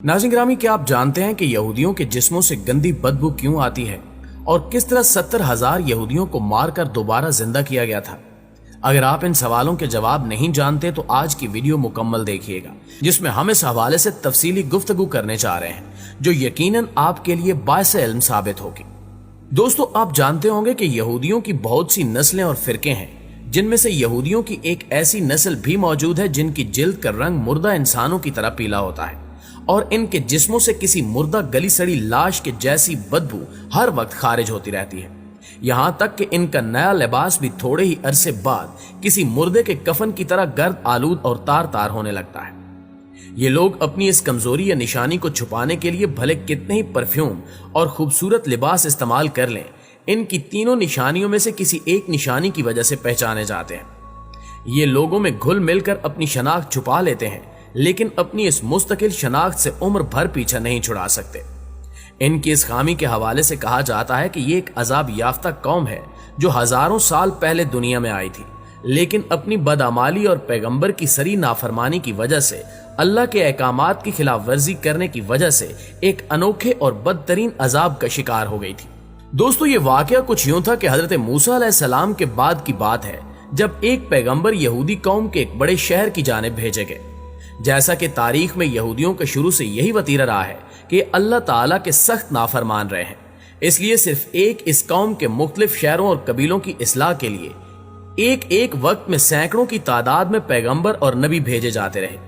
नाज़रीन गिरामी, क्या आप जानते हैं कि यहूदियों के जिस्मों से गंदी बदबू क्यों आती है और किस तरह 70,000 यहूदियों को मारकर दोबारा जिंदा किया गया था? अगर आप इन सवालों के जवाब नहीं जानते तो आज की वीडियो मुकम्मल देखिएगा, जिसमें हम इस हवाले से तफसीली गुफ्तगू करने जा रहे हैं जो यकीनन आपके लिए बाइसे इल्म साबित होगी। दोस्तों, आप जानते होंगे कि यहूदियों की बहुत सी नस्लें और फिरके हैं, जिनमें से यहूदियों की एक ऐसी नस्ल भी मौजूद है जिनकी जिल्द का रंग मुर्दा इंसानों की तरह पीला होता है और इनके जिस्मों से किसी मुर्दा गली सड़ी लाश के जैसी बदबू हर वक्त खारिज होती रहती है। यहाँ तक कि इनका नया लिबास भी थोड़े ही अरसे बाद किसी मुर्दे के कफन की तरह गर्द आलूद और तार तार होने लगता है। ये लोग अपनी इस कमजोरी या निशानी को छुपाने के लिए भले कितने ही परफ्यूम और खूबसूरत लिबास इस्तेमाल कर लें, इनकी तीनों निशानियों में से किसी एक निशानी की वजह से पहचाने जाते हैं। ये लोगों में घुल मिलकर अपनी शनाख्त छुपा लेते हैं, लेकिन अपनी इस मुस्तकिल शनाख्त से उम्र भर पीछा नहीं छुड़ा सकते। इनकी इस खामी के हवाले से कहा जाता है कि ये एक अजाब याफ्ता कौम है जो हजारों साल पहले दुनिया में आई थी, लेकिन अपनी बदअमाली और पैगंबर की सरी नाफरमानी की वजह से, अल्लाह के अहकामात की खिलाफ वर्जी करने की वजह से एक अनोखे और बदतरीन अजाब का शिकार हो गई थी। दोस्तों, ये वाकया कुछ यूं था कि हजरत मूसा अलैहिस्सलाम के बाद की बात है, जब एक पैगंबर यहूदी कौम के एक बड़े शहर की जानिब भेजे गए। जैसा कि तारीख में यहूदियों का शुरू से यही वतीरा रहा है कि अल्लाह ताला के सख्त नाफरमान रहे हैं, इसलिए सिर्फ एक इस कौम के मुख्तलिफ शहरों और कबीलों की इस्लाह के लिए एक एक वक्त में सैकड़ों की तादाद में पैगंबर और नबी भेजे जाते रहे।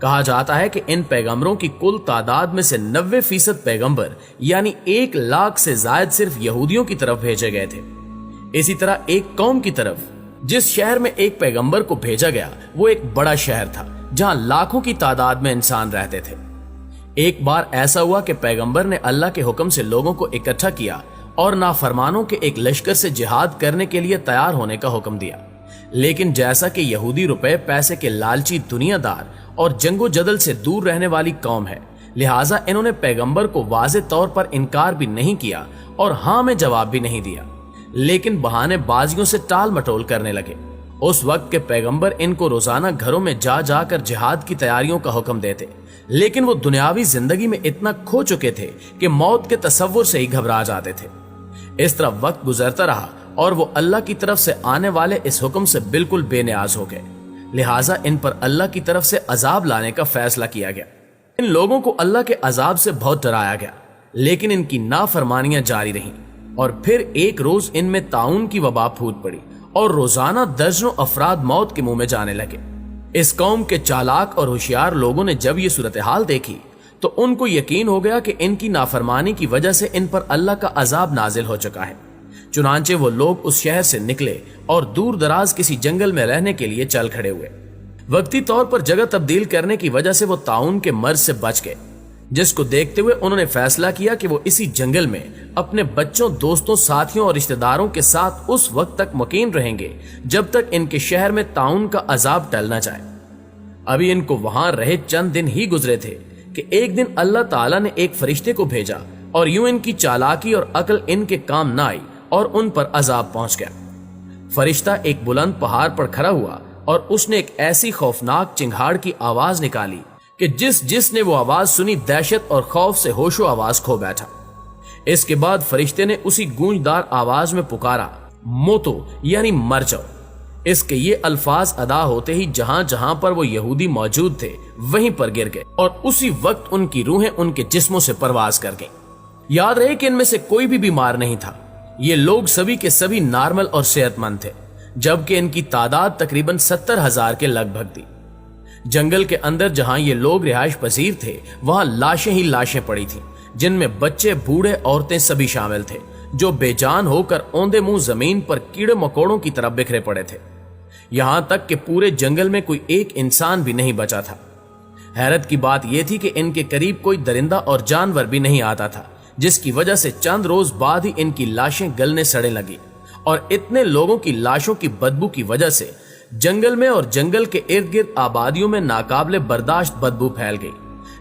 कहा जाता है कि इन पैगंबरों की कुल तादाद में से 90% पैगंबर यानी 1 लाख से ज्यादा सिर्फ यहूदियों की तरफ भेजे गए थे। इसी तरह एक कौम की तरफ जिस शहर में एक पैगंबर को भेजा गया वो एक बड़ा शहर था जहां लाखों की तादाद में इंसान रहते थे। एक बार ऐसा हुआ कि पैगंबर ने अल्लाह के हुक्म से लोगों को इकट्ठा किया और नाफरमानों के एक लश्कर से जिहाद करने के लिए तैयार होने का हुक्म दिया। लेकिन जैसा कि यहूदी रुपए पैसे के लालची दुनियादार और जंगो जदल से दूर रहने वाली कौम है, लिहाजा इन्होंने पैगंबर को वाज़े तौर पर इनकार भी नहीं किया और हाँ में जवाब भी नहीं दिया, लेकिन बहाने बाजियों से टाल मटोल करने लगे। उस वक्त के पैगंबर इनको रोजाना घरों में जा जाकर जिहाद की तैयारियों का हुक्म देते, लेकिन वो दुनियावी जिंदगी में इतना खो चुके थे कि मौत के तसव्वुर से ही घबरा जाते थे। इस तरह वक्त गुजरता रहा और वो अल्लाह की तरफ से आने वाले इस हुक्म से बिल्कुल बेनियाज हो गए, लिहाजा इन पर अल्लाह की तरफ से अजाब लाने का फैसला किया गया। इन लोगों को अल्लाह के अजाब से बहुत डराया गया, लेकिन इनकी नाफरमानियां जारी रहीं और फिर एक रोज इनमें ताउन की वबा फूट पड़ी और रोजाना दर्जनों अफराद मौत के मुंह में जाने लगे। इस कौम के चालाक और होशियार लोगों ने जब ये सूरत हाल देखी तो उनको यकीन हो गया कि इनकी नाफरमानी की वजह से इन पर अल्लाह का अजाब नाजिल हो चुका है। चुनांचे वो लोग उस शहर से निकले और दूर दराज किसी जंगल में रहने के लिए चल खड़े हुए। वक्ती तौर पर जगह तब्दील करने की वजह से वो ताउन के मर्ज से बच गए, जिसको देखते हुए उन्होंने फैसला किया कि वो इसी जंगल में अपने बच्चों, दोस्तों, साथियों और रिश्तेदारों के साथ उस वक्त तक मुकीम रहेंगे जब तक इनके शहर में ताउन का अजाब टल न जाए। अभी इनको वहां रहे चंद दिन ही गुजरे थे कि एक दिन अल्लाह ताला ने एक फरिश्ते को भेजा और यूं इनकी चालाकी और अक्ल इनके काम न आई और उन पर अजाब पहुंच गया। फरिश्ता एक बुलंद पहाड़ पर खड़ा हुआ और उसने एक ऐसी खौफनाक चिंगाड़ की आवाज निकाली कि जिसने वो आवाज सुनी दहशत और खौफ से होशो आवाज खो बैठा। इसके बाद फरिश्ते ने उसी गूंजदार आवाज में पुकारा, मोतो यानी मर जाओ। इसके ये अल्फाज अदा होते ही जहां जहां पर वो यहूदी मौजूद थे वहीं पर गिर गए और उसी वक्त उनकी रूहें उनके जिस्मों से परवाज कर गईं। याद रहे कि इनमें से कोई भी बीमार नहीं था। ये लोग सभी के सभी नॉर्मल और सेहतमंद थे, जबकि इनकी तादाद तकरीबन 70,000 के लगभग थी। जंगल के अंदर जहां ये लोग रिहाइश पजीर थे वहां लाशें ही लाशें पड़ी थीं, जिनमें बच्चे, बूढ़े, औरतें सभी शामिल थे, जो बेजान होकर औंधे मुंह जमीन पर कीड़े मकोड़ों की तरफ बिखरे पड़े थे। यहां तक कि पूरे जंगल में कोई एक इंसान भी नहीं बचा था। हैरत की बात यह थी कि इनके करीब कोई दरिंदा और जानवर भी नहीं आता था, जिसकी वजह से चंद रोज बाद ही इनकी लाशें गलने सड़ने लगी और इतने लोगों की लाशों की बदबू की वजह से जंगल में और जंगल के इर्द गिर्द आबादियों में नाकाबिले बर्दाश्त बदबू फैल गई,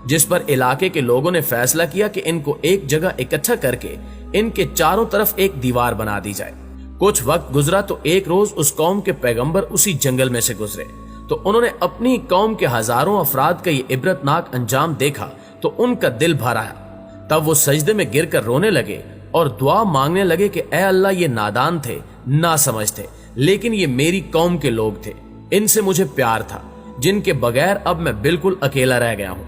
जिस पर इलाके के लोगों ने फैसला किया कि इनको एक जगह इकट्ठा करके इनके चारों तरफ एक दीवार बना दी जाए। कुछ वक्त गुजरा तो एक रोज उस कौम के पैगंबर उसी जंगल में से गुजरे तो उन्होंने अपनी कौम के हजारों अफराद का ये इबरतनाक अंजाम देखा तो उनका दिल भर आया। तब वो सजदे में गिर कर रोने लगे और दुआ मांगने लगे कि ऐ अल्लाह, ये नादान थे, ना समझ थे, लेकिन ये मेरी कौम के लोग थे, इनसे मुझे प्यार था, जिनके बगैर अब मैं बिल्कुल अकेला रह गया हूं।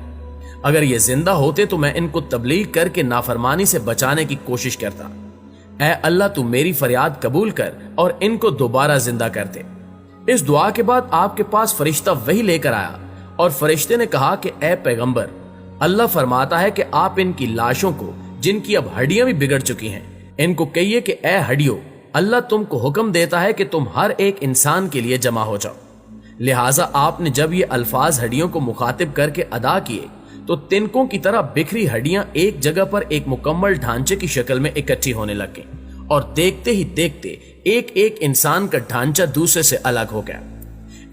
अगर ये जिंदा होते तो मैं इनको तबलीग करके नाफरमानी से बचाने की कोशिश करता। ऐ अल्लाह, तू मेरी फरियाद कबूल कर और इनको दोबारा जिंदा कर दे। इस दुआ के बाद आपके पास फरिश्ता वही लेकर आया और फरिश्ते ने कहा कि ऐ पैगंबर, अल्लाह फरमाता है कि आप इनकी लाशों को, जिनकी अब हड्डियां भी बिगड़ चुकी हैं, इनको कहिए कि ऐ हड्डियों, अल्लाह तुमको हुक्म देता है कि तुम हर एक इंसान के लिए जमा हो जाओ। लिहाजा आपने जब ये अल्फाज हड्डियों को मुखातिब करके अदा किए तो तिनकों की तरह बिखरी हड्डियां एक जगह पर एक मुकम्मल ढांचे की शक्ल में इकट्ठी होने लग गईं और देखते ही देखते एक एक इंसान का ढांचा दूसरे से अलग हो गया।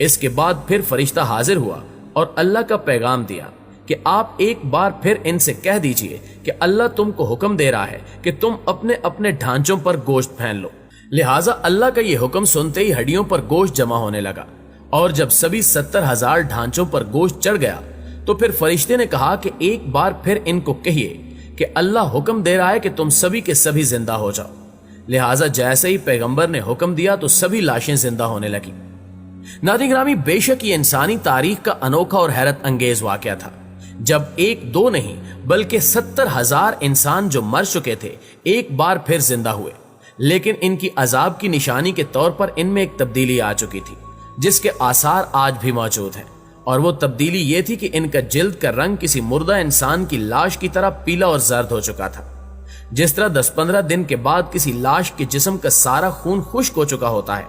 इसके बाद फिर फरिश्ता हाजिर हुआ और अल्लाह का पैगाम दिया कि आप एक बार फिर इनसे कह दीजिए कि अल्लाह तुमको हुक्म दे रहा है कि तुम अपने अपने ढांचों पर गोश्त फेंक लो। लिहाजा अल्लाह का यह हुक्म सुनते ही हड्डियों पर गोश्त जमा होने लगा और जब सभी 70,000 ढांचों पर गोश्त चढ़ गया तो फिर फरिश्ते ने कहा कि एक बार फिर इनको कहिए कि अल्लाह हुक्म दे रहा है कि तुम सभी के सभी जिंदा हो जाओ। लिहाजा जैसे ही पैगंबर ने हुक्म दिया तो सभी लाशें जिंदा होने लगी। नाज़रीन गिरामी, बेशक ये इंसानी तारीख का अनोखा और हैरत अंगेज वाकया था जब एक दो नहीं बल्कि 70,000 इंसान जो मर चुके थे एक बार फिर जिंदा हुए। लेकिन इनकी अजाब की निशानी के तौर पर इनमें एक तब्दीली आ चुकी थी जिसके आसार आज भी मौजूद हैं, और वो तब्दीली ये थी कि इनका जिल्द का रंग किसी मुर्दा इंसान की लाश की तरह पीला और जर्द हो चुका था। जिस तरह 10-15 दिन के बाद किसी लाश के जिस्म का सारा खून खुश्क हो चुका होता है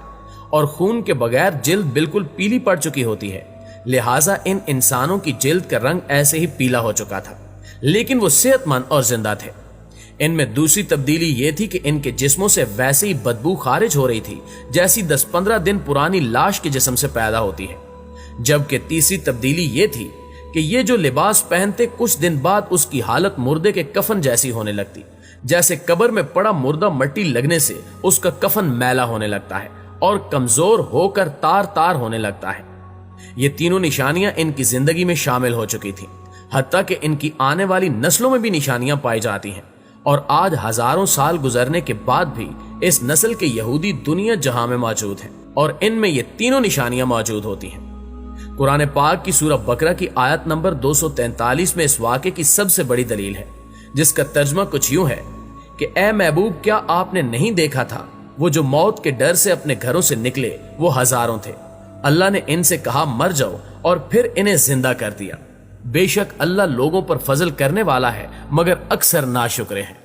और खून के बगैर जिल्द बिल्कुल पीली पड़ चुकी होती है, लिहाजा इन इंसानों की जिल्द का रंग ऐसे ही पीला हो चुका था, लेकिन वो सेहतमंद और जिंदा थे। इनमें दूसरी तब्दीली यह थी कि इनके जिस्मों से वैसे ही बदबू खारिज हो रही थी जैसी 10-15 दिन पुरानी लाश के जिस्म से पैदा होती है। जबकि तीसरी तब्दीली यह थी कि ये जो लिबास पहनते कुछ दिन बाद उसकी हालत मुर्दे के कफन जैसी होने लगती, जैसे कब्र में पड़ा मुर्दा मट्टी लगने से उसका कफन मैला होने लगता है और कमजोर होकर तार तार होने लगता है। ये तीनों निशानियां इनकी जिंदगी में शामिल हो चुकी थी, हत्ता कि इनकी आने वाली नस्लों में भी निशानियां पाई जाती हैं, और आज हजारों साल गुजरने के बाद भी इस नस्ल के यहूदी दुनिया जहां में मौजूद हैं और इनमें ये तीनों निशानियां मौजूद होती हैं। कुरान पाक की सूरह बकरा की आयत नंबर 243 में इस वाक़े की सबसे बड़ी दलील है, जिसका तर्जुमा कुछ यूं है कि ए महबूब, क्या आपने नहीं देखा था वो जो मौत के डर से अपने घरों से निकले वो हजारों थे। अल्लाह ने इनसे कहा मर जाओ और फिर इन्हें जिंदा कर दिया। बेशक अल्लाह लोगों पर फजल करने वाला है मगर अक्सर नाशुक्रे हैं।